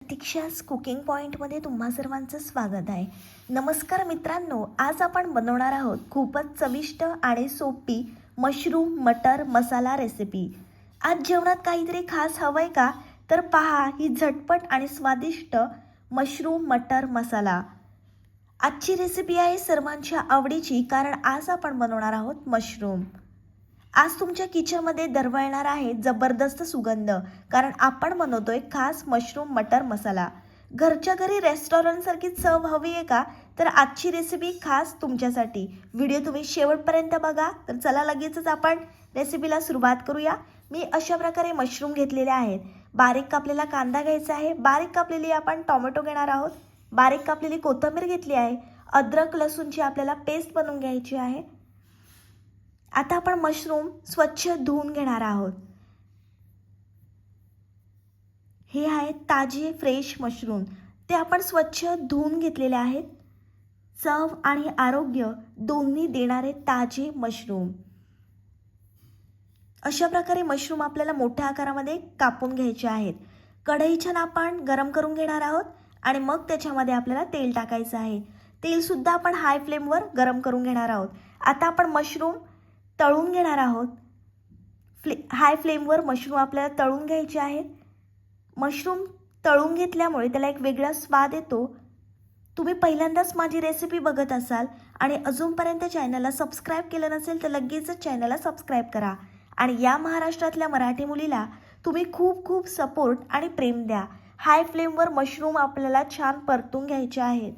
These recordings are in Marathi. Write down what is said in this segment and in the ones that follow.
प्रतीक्षा's कुकिंग पॉईंटमध्ये तुम्हा सर्वांचं स्वागत आहे. नमस्कार मित्रांनो, आज आपण बनवणार आहोत खूपच चविष्ट आणि सोपी मशरूम मटर मसाला रेसिपी. आज जेवणात काहीतरी खास हवंय का? तर पहा ही झटपट आणि स्वादिष्ट मशरूम मटर मसाला. आजची रेसिपी आहे सर्वांच्या आवडीची, कारण आज आपण बनवणार आहोत मशरूम. आज तुमच्या किचनमध्ये दरवळणार आहे जबरदस्त सुगंध, कारण आपण बनवतोय खास मशरूम मटर मसाला. घरच्या घरी रेस्टॉरंटसारखी चव हवी आहे का? तर आजची रेसिपी खास तुमच्यासाठी. व्हिडिओ तुम्ही शेवटपर्यंत बघा. तर चला लगेचच आपण रेसिपीला सुरुवात करूया. मी अशा प्रकारे मशरूम घेतलेले आहेत. बारीक कापलेला कांदा घ्यायचा आहे. बारीक कापलेली आपण टोमॅटो घेणार आहोत. बारीक कापलेली कोथिंबीर घेतली आहे. अद्रक लसूणची आपल्याला पेस्ट बनवून घ्यायची आहे. आता आपण मशरूम स्वच्छ धुवून घेणार आहोत. हे आहेत ताजे फ्रेश मशरूम. ते आपण स्वच्छ धुवून घेतलेले आहेत. चव आणि आरोग्य दोन्ही देणारे ताजे मशरूम. अशा प्रकारे मशरूम आपल्याला मोठ्या आकारामध्ये कापून घ्यायचे आहेत. कढई छान आपण गरम करून घेणार आहोत आणि मग त्याच्यामध्ये आपल्याला तेल टाकायचं आहे. तेल सुद्धा आपण हाय फ्लेमवर गरम करून घेणार आहोत. आता आपण मशरूम तळून घेणार आहोत. हाय फ्लेमवर मशरूम आपल्याला तळून घ्यायचे आहेत. मशरूम तळून घेतल्यामुळे त्याला एक वेगळा स्वाद येतो. तुम्ही पहिल्यांदाच माझी रेसिपी बघत असाल आणि अजूनपर्यंत चॅनलला सबस्क्राईब केलं नसेल तर लगेचच चॅनलला सबस्क्राईब करा. आणि या महाराष्ट्रातल्या मराठी मुलीला तुम्ही खूप खूप सपोर्ट आणि प्रेम द्या. हाय फ्लेमवर मशरूम आपल्याला छान परतून घ्यायचे आहेत.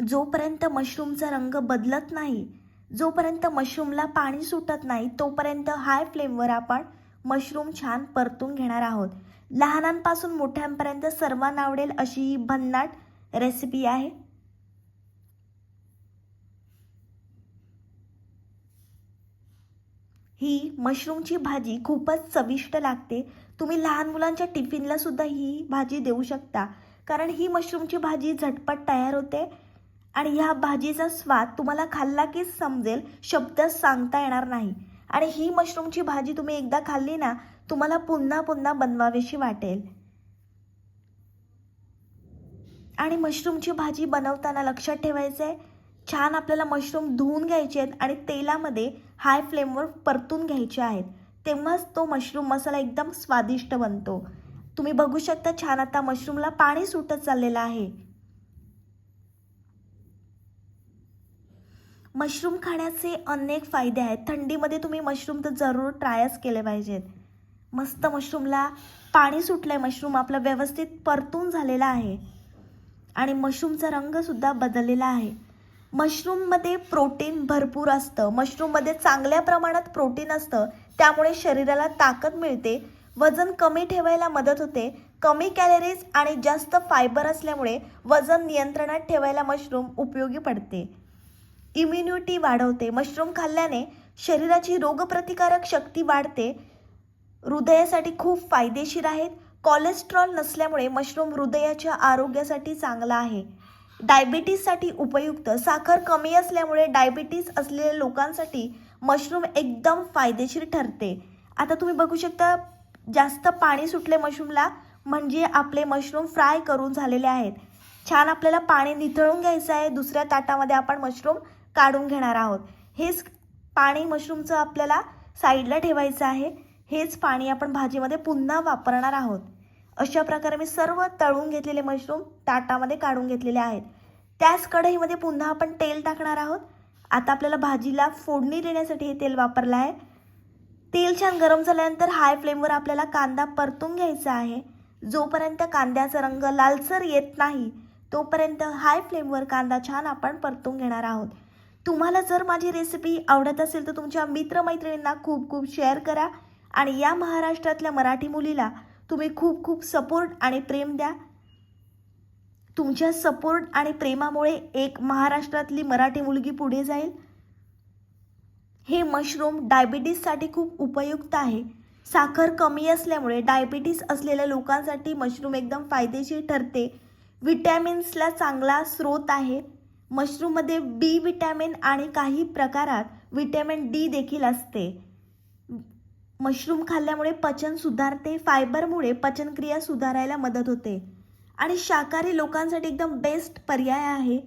जोपर्यंत मशरूमचा रंग बदलत नाही, जोपर्यंत मशरूमला पाणी सुटत नाही, तोपर्यंत हाय फ्लेमवर आपण मशरूम छान परतून घेणार आहोत. लहानांपासून मोठ्यांपर्यंत सर्वांना आवडेल अशी ही भन्नाट रेसिपी आहे. ही मशरूमची भाजी खूपच चविष्ट लागते. तुम्ही लहान मुलांच्या टिफिनला सुद्धा ही भाजी देऊ शकता, कारण ही मशरूमची भाजी झटपट तयार होते आणि ह्या भाजीचा स्वाद तुम्हाला खाल्ला की समजेल, शब्द सांगता येणार नाही. आणि ही मशरूमची भाजी तुम्ही एकदा खाल्ली ना, तुम्हाला पुन्हा पुन्हा बनवावीशी वाटेल. आणि मशरूमची भाजी बनवताना लक्षात ठेवायचं आहे, छान आपल्याला मशरूम धुवून घ्यायचे आहेत आणि तेलामध्ये हाय फ्लेमवर परतून घ्यायचे आहेत. तेव्हाच तो मशरूम मसाला एकदम स्वादिष्ट बनतो. तुम्ही बघू शकता छान आता मशरूमला पाणी सुटत चाललेलं आहे. मशरूम खाण्याचे अनेक फायदे आहेत. थंडीमध्ये तुम्ही मशरूम तर जरूर ट्रायच केले पाहिजेत. मस्त मशरूमला पाणी सुटलंय. मशरूम आपला व्यवस्थित परतून झालेला आहे आणि मशरूमचा रंगसुद्धा बदललेला आहे. मशरूममध्ये प्रोटीन भरपूर असतं. मशरूममध्ये चांगल्या प्रमाणात प्रोटीन असतं, त्यामुळे शरीराला ताकद मिळते. वजन कमी ठेवायला मदत होते. कमी कॅलरीज आणि जास्त फायबर असल्यामुळे वजन नियंत्रणात ठेवायला मशरूम उपयोगी पडते. इम्युनिटी वाढवते. मशरूम खाल्ल्याने शरीराची रोगप्रतिकारक शक्ती वाढते. हृदयासाठी खूप फायदेशीर आहेत. कोलेस्ट्रॉल नसल्यामुळे मशरूम हृदयाच्या आरोग्यासाठी चांगला आहे. डायबिटीजसाठी उपयुक्त. साखर कमी असल्यामुळे डायबिटीज असलेल्या लोकांसाठी मशरूम एकदम फायदेशीर ठरते. आता तुम्ही बघू शकता जास्त पाणी सुटले मशरूमला, म्हणजे आपले मशरूम फ्राय करून झालेले आहेत. छान आपल्याला पाणी निथळून घ्यायचं आहे. दुसऱ्या ताटामध्ये आपण मशरूम काढून घेणार आहोत. हेच पाणी मशरूमचं आपल्याला साईडला ठेवायचं आहे. हेच पाणी आपण भाजीमध्ये पुन्हा वापरणार आहोत. अशा प्रकारे मी सर्व तळून घेतलेले मशरूम ताटामध्ये काढून घेतलेले आहेत. त्याच कढईमध्ये पुन्हा आपण तेल टाकणार आहोत. आता आपल्याला भाजीला फोडणी देण्यासाठी हे तेल वापरलं आहे. तेल छान गरम झाल्यानंतर हाय फ्लेमवर आपल्याला कांदा परतून घ्यायचा आहे. जोपर्यंत कांद्याचा रंग लालसर येत नाही, तोपर्यंत हाय फ्लेमवर कांदा छान आपण परतून घेणार आहोत. तुम्हाला जर माझी रेसिपी आवडत असेल तर तुमच्या मित्रमैत्रिणींना खूप खूप शेअर करा आणि या महाराष्ट्रातल्या मराठी मुलीला तुम्ही खूप खूप सपोर्ट आणि प्रेम द्या. तुमच्या सपोर्ट आणि प्रेमामुळे एक महाराष्ट्रातली मराठी मुलगी पुढे जाईल. हे मशरूम डायबिटीजसाठी खूप उपयुक्त आहे. साखर कमी असल्यामुळे डायबिटीज असलेल्या लोकांसाठी मशरूम एकदम फायदेशीर ठरते. विटॅमिन्सला चांगला स्रोत आहे. मशरूममध्ये बी विटॅमिन आणि काही प्रकारात विटॅमिन डी देखील असते. मशरूम खाल्ल्यामुळे पचन सुधारते, फायबरमुळे पचनक्रिया सुधारायला मदत होते आणि शाकाहारी लोकांसाठी एकदम बेस्ट पर्याय आहे.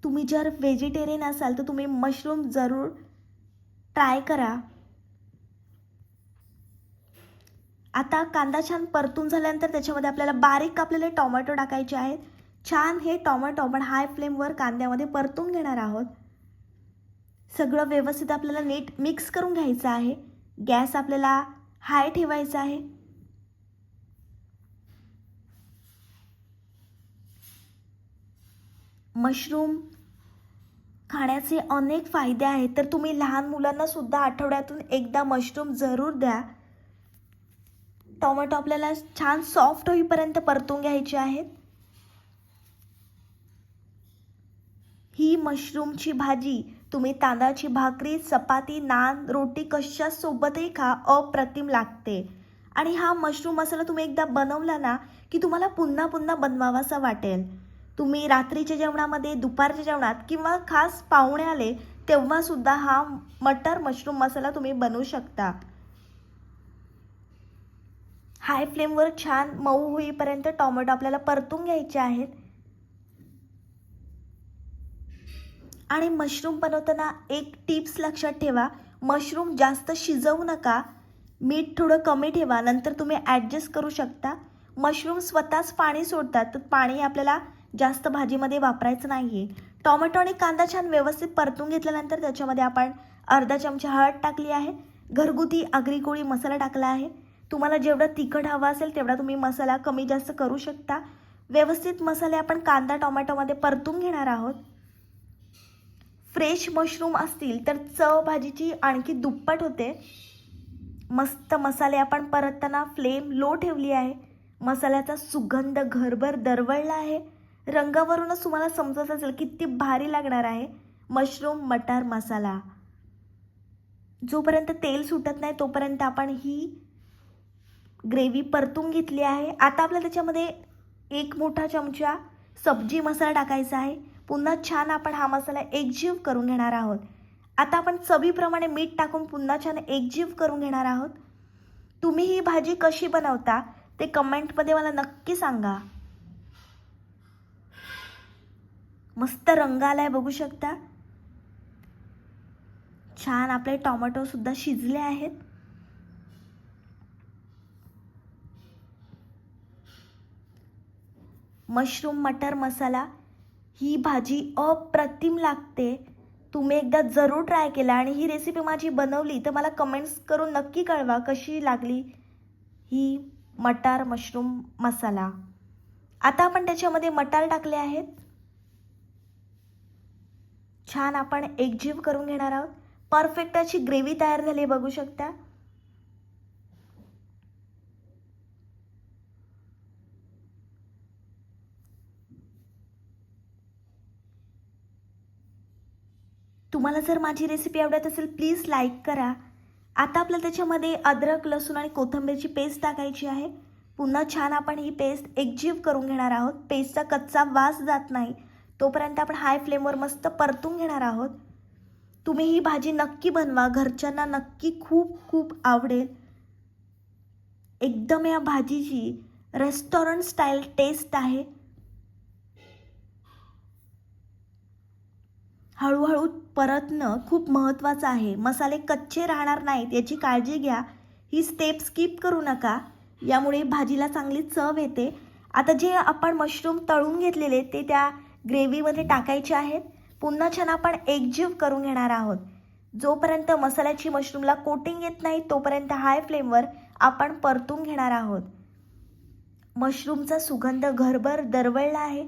तुम्ही जर व्हेजिटेरियन असाल तर तुम्ही मशरूम जरूर ट्राय करा. आता कांदा छान परतून झाल्यानंतर त्याच्यामध्ये आपल्याला बारीक कापलेले टोमॅटो टाकायचे आहेत. छान हे टोमॅटो आपण हाय फ्लेमवर कांद्यामध्ये परतून घेणार आहोत. सगळं व्यवस्थित आपल्याला नीट मिक्स करून घ्यायचं आहे. गॅस आपल्याला हाय ठेवायचा आहे. मशरूम खाण्याचे अनेक फायदे आहेत, तर तुम्ही लहान मुलांना सुद्धा आठवड्यातून एकदा मशरूम जरूर द्या. टोमॅटो आपल्याला छान सॉफ्ट होईपर्यंत परतून घ्यायचे आहेत. ही मशरूमची भाजी तुम्ही तांदळाची भाकरी, चपाती, नान, रोटी कशासोबतही खा, अप्रतिम लागते. आणि हा मशरूम मसाला तुम्ही एकदा बनवला ना की तुम्हाला पुन्हा पुन्हा बनवावासा वाटेल. तुम्ही रात्रीच्या जेवणामध्ये, दुपारच्या जेवणात किंवा खास पाहुणे आले तेव्हासुद्धा हा मटर मशरूम मसाला तुम्ही बनवू शकता. हाय फ्लेमवर छान मऊ होईपर्यंत टोमॅटो आपल्याला परतून घ्यायचे आहेत. आणि मशरूम बनवताना एक टिप्स लक्षात ठेवा, मशरूम जास्त शिजवू नका. मीठ थोडं कमी ठेवा, नंतर तुम्ही ॲडजस्ट करू शकता. मशरूम स्वतःच पाणी सोडतात, तर पाणी आपल्याला जास्त भाजीमध्ये वापरायचं नाही आहे. टोमॅटो आणि कांदा छान व्यवस्थित परतून घेतल्यानंतर त्याच्यामध्ये आपण अर्धा चमचा हळद टाकली आहे. घरगुती आगरी कोळी मसाला टाकला आहे. तुम्हाला जेवढं तिखट हवं असेल तेवढा तुम्ही मसाला कमी जास्त करू शकता. व्यवस्थित मसाले आपण कांदा टोमॅटोमध्ये परतून घेणार आहोत. फ्रेश मशरूम असतील तर चव भाजीची आणखी दुप्पट होते. मस्त मसाले आपण परतताना फ्लेम लो ठेवली आहे. मसाल्याचा सुगंध घरभर दरवळला आहे. रंगावरूनच तुम्हाला समजत असेल किती भारी लागणार आहे मशरूम मटर मसाला. जोपर्यंत तेल सुटत नाही तोपर्यंत आपण ही ग्रेव्ही परतून घेतली आहे. आता आपल्याला त्याच्यामध्ये 1 मोठा चमचा सब्जी मसाला टाकायचा आहे. पुन्हा छान आपण हा मसाला एकजीव करून घेणार आहोत. आता आपण चवीप्रमाणे मीठ टाकून पुन्हा छान एकजीव करून घेणार आहोत. तुम्ही ही भाजी कशी बनवता ते कमेंटमध्ये मला नक्की सांगा. मस्त रंग आलाय बघू शकता. छान आपले टोमॅटो सुद्धा शिजले आहेत. मशरूम मटर मसाला ही भाजी अप्रतिम लागते. तुम्ही एकदा जरूर ट्राय केला आणि ही रेसिपी माझी बनवली तर मला कमेंट्स करून नक्की कळवा कशी लागली ही मटार मशरूम मसाला. आता आपण त्याच्यामध्ये मटार टाकले आहेत. छान आपण एकजीव करून घेणार आहोत. परफेक्ट अशी ग्रेव्ही तयार झाली बघू शकता. तुम्हाला जर माझी रेसिपी आवडत असेल प्लीज लाईक करा. आता आपल्याला त्याच्यामध्ये अद्रक, लसूण आणि कोथिंबीरची पेस्ट टाकायची आहे. पुन्हा छान आपण ही पेस्ट एकजीव करून घेणार आहोत. पेस्टचा कच्चा वास जात नाही तोपर्यंत आपण हाय फ्लेमवर मस्त परतून घेणार आहोत. तुम्ही ही भाजी नक्की बनवा, घरच्यांना नक्की खूप खूप आवडेल. एकदम या भाजीची रेस्टॉरंट स्टाईल टेस्ट आहे. हळूहळू परतणं खूप महत्त्वाचं आहे. मसाले कच्चे राहणार नाहीत याची काळजी घ्या. ही स्टेप स्किप करू नका, यामुळे भाजीला चांगली चव येते. आता जे आपण मशरूम तळून घेतलेले ते त्या ग्रेव्हीमध्ये टाकायचे आहेत. पुन्हा छान आपण एकजीव करून घेणार आहोत. जोपर्यंत मसाल्याची मशरूमला कोटिंग येत नाही तोपर्यंत हाय फ्लेमवर आपण परतून घेणार आहोत. मशरूमचा सुगंध घरभर दरवळला आहे.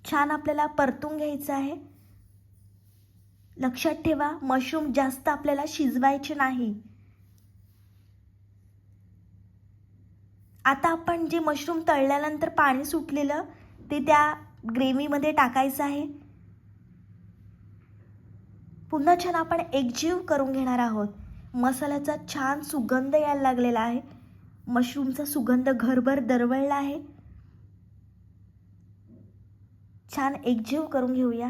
छान आपल्याला परतून घ्यायचं आहे. लक्षात ठेवा मशरूम जास्त आपल्याला शिजवायचे नाही. आता आपण जे मशरूम तळल्यानंतर पाणी सुटलेलं ते त्या ग्रेव्हीमध्ये टाकायचं आहे. पुन्हा छान आपण एकजीव करून घेणार आहोत. मसाल्याचा छान सुगंध यायला लागलेला आहे. मशरूमचा सुगंध घरभर दरवळला आहे. छान एकजीव करून घेऊया.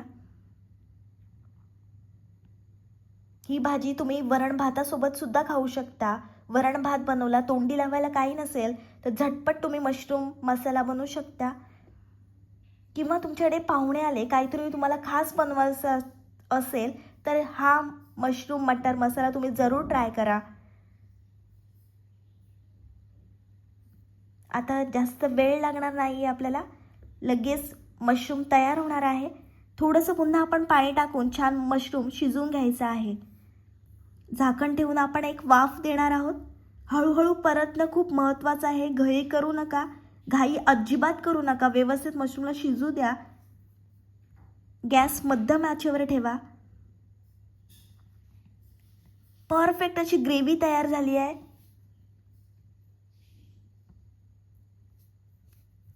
ही भाजी तुम्ही वरण भातासोबत सुद्धा खाऊ शकता. वरण भात बनवला, तोंडी लावायला काही नसेल तर झटपट तुम्ही मशरूम मसाला बनवू शकता. किंवा तुमच्याकडे पाहुणे आले, काहीतरी तुम्हाला खास बनवायचं असेल तर हा मशरूम मटर मसाला तुम्ही जरूर ट्राय करा. आता जास्त वेळ लागणार नाही आहे आपल्याला, लगेच मशरूम तयार होणार आहे. थोडंसं पुन्हा आपण पाणी टाकून छान मशरूम शिजवून घ्यायचं आहे. झाकण ठेवून आपण एक वाफ देणार आहोत. हळूहळू परतणं खूप महत्त्वाचं आहे. घाई करू नका, घाई अजिबात करू नका. व्यवस्थित मशरूमला शिजू द्या. गॅस मध्यम आचेवर ठेवा. परफेक्ट अशी ग्रेव्ही तयार झाली आहे.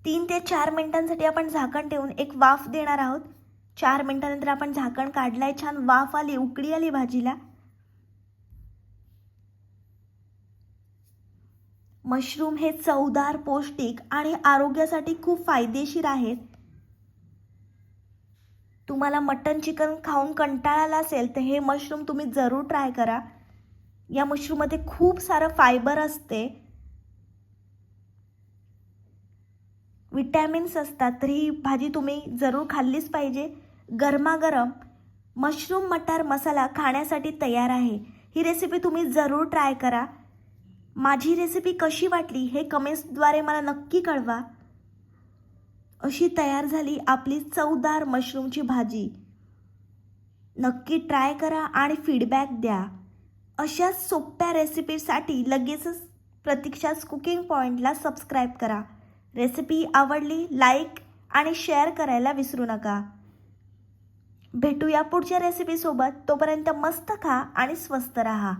3 ते 4 मिनिटांसाठी आपण झाकण ठेवून एक वाफ देणार आहोत. 4 मिनिटांनंतर आपण झाकण काढलंय. छान वाफ आली, उकळी आली भाजीला. मशरूम हे चवदार, पौष्टिक आणि आरोग्यासाठी खूप फायदेशीर आहेत. तुम्हाला मटन चिकन खाऊन कंटाळा आला असेल तर हे मशरूम तुम्ही जरूर ट्राय करा. या मशरूममध्ये खूप सारं फायबर असते, विटॅमिन्स असतात, तर ही भाजी तुम्ही जरूर खाल्लीच पाहिजे. गरमागरम मशरूम मटार मसाला खाण्यासाठी तयार आहे. ही रेसिपी तुम्ही जरूर ट्राय करा. माझी रेसिपी कशी वाटली हे कमेंट्सद्वारे मला नक्की कळवा. अशी तयार झाली आपली चवदार मशरूमची भाजी. नक्की ट्राय करा आणि फीडबॅक द्या. अशाच सोप्या रेसिपीसाठी लगेचच प्रतीक्षाच कुकिंग पॉईंटला सबस्क्राईब करा. रेसिपी आवडली लाईक आणि शेअर करायला विसरू नका. भेटूया पुढच्या रेसिपीसोबत. तोपर्यंत मस्त खा आणि स्वस्त राहा.